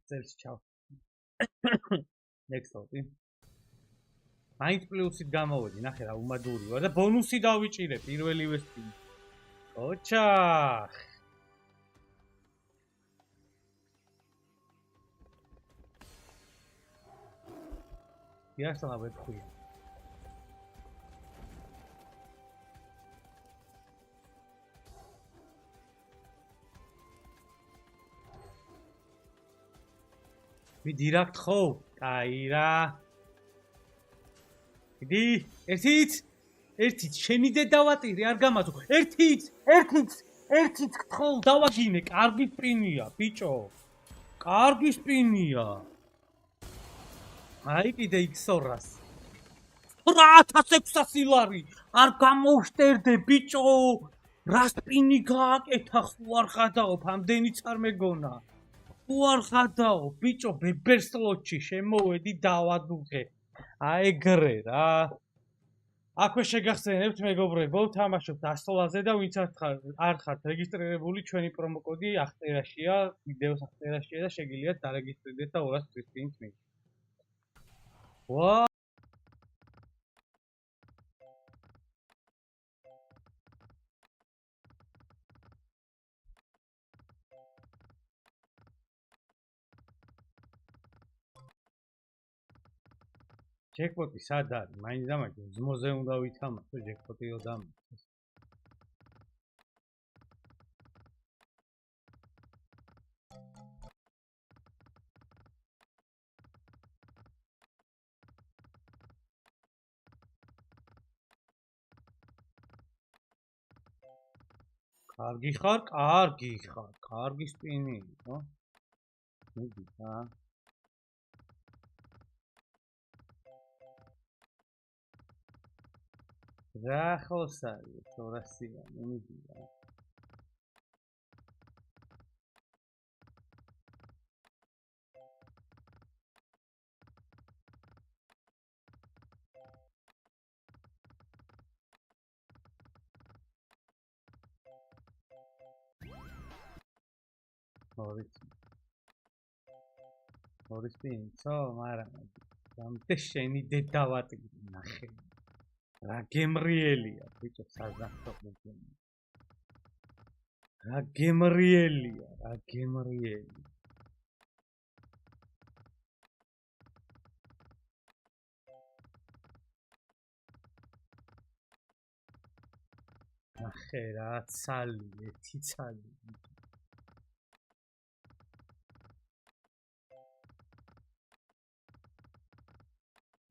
წელს ჩავ. ნექსტი. მაინც პლუსით გამოვედი, ნახე რა უმადური ვარ და ბონუსი დავიჭირე პირველივე სპინი. ოჩახ. იასალა ვეთქვია. მიდი რა გთხოვ? კაი რა. მიდი, ერთით შენი დედავატირე არ გამაძო. ერთით გთხოვ, დავაგინე, კარგი სპინია, ბიჭო. კარგი სპინია. აი კიდე X200. 8600 ლარი. არ გამოვშტერდე, ბიჭო. რა სპინი გააკეთა, ხო არ ხადაობ, ამდენიც არ მეგონა. ხო არ ხადაობ, ბიჭო, ბებერსლოჩი შემოვედი დავადუღე. აი ეგრე რა. აქვე შეგახსენებთ მეგობრებო, თამაშობთ 100-ზე და ვინც არ ხართ რეგისტრირებული, ჩვენი პრომოკოდი ახტერაშია, ვიდეოს ახტერაშია და შეგიძლიათ დარეგისტრირდეთ და 200 სპინს მიგეთ. ვა ჯეკპოტი სად არის? მაინც დამაჯერ, ზმოზე უნდა ვითამაშო, ჯეკპოტი რო დამეწეს. კარგი ხარ, კარგი სპინი, ხო? მიდი რა. რა ხოსარი 200-ია, მიდი რა. ორი სპინცო, მაგრამ დამტე შენი დედავატი ნახე. რა გემრიელია, ბიჭო, საზახსო მოგონია. რა გემრიელია. ნახე რა ცალი, ერთი ცალი.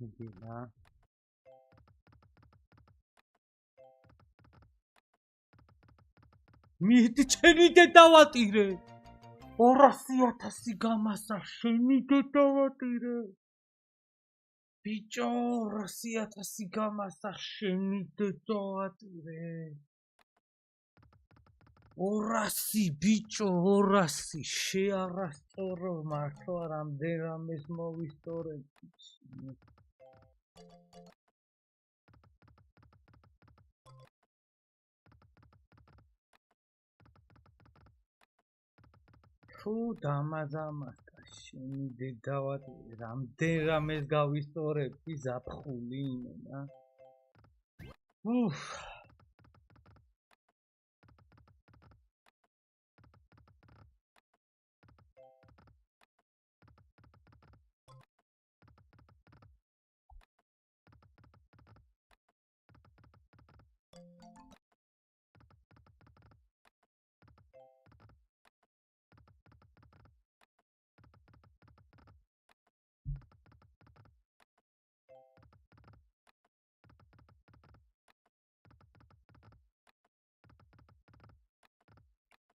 მიდი რა. მიდი შენი დედავატირე. 200,000 გამასა შენი დედავატირე. ბიჭო, 200,000 გამასა შენი დედავატირე. 200 ბიჭო, 200 შეარასწორო მართლა რამდენამეს მოვისწორებ. თუ დამაზამასკა შენი დედავატირე, რამდენამეს გავისწორებდი ზაფხული იმენა.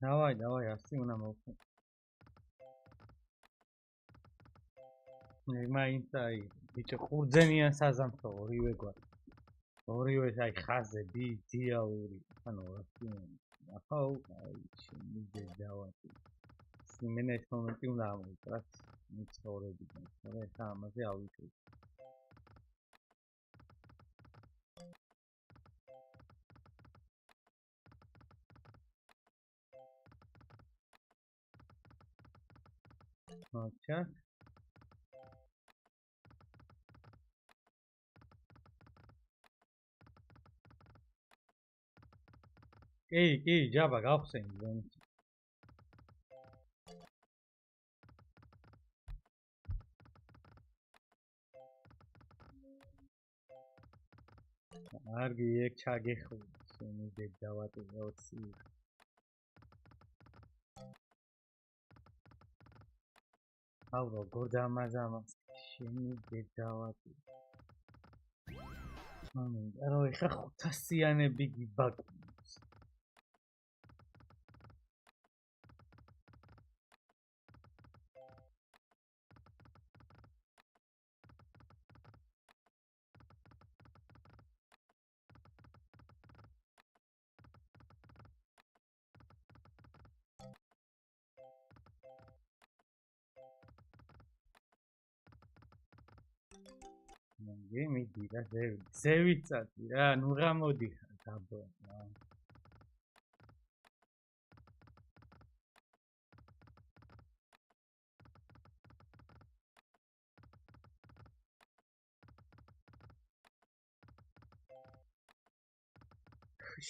დავაი, ასე უნდა მოვხო. მაინც აი, ბიჭო, ყურძენიან საზამთრო ორივე გვარი. ორივე აი ხაზები, დიაური, ანუ ასე. ახლა აი შენი დედავატი. სიმენა ეს მომენტი უნდა ამოიწერათ მიცხოვრებიდან, მაგრამ ეს ამაზე ავიჭრით. აჩა კი, ჯაბა გავხსენდი ზონი. არგი ეგ ჩაგეხულა, შენი დედავატი 20. აუ როგორ დამაზამას, შენი დედავატი. რა ეხა 500-იანები გიბაკუნებს. მიდი რა ზევიცადი რა, ნუ რა მოდიხარ დაბო რა.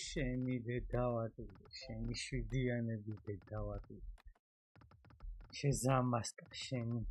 შენი დედავატი, შენი 7-იანები დედავატი. შეზამასკა შენი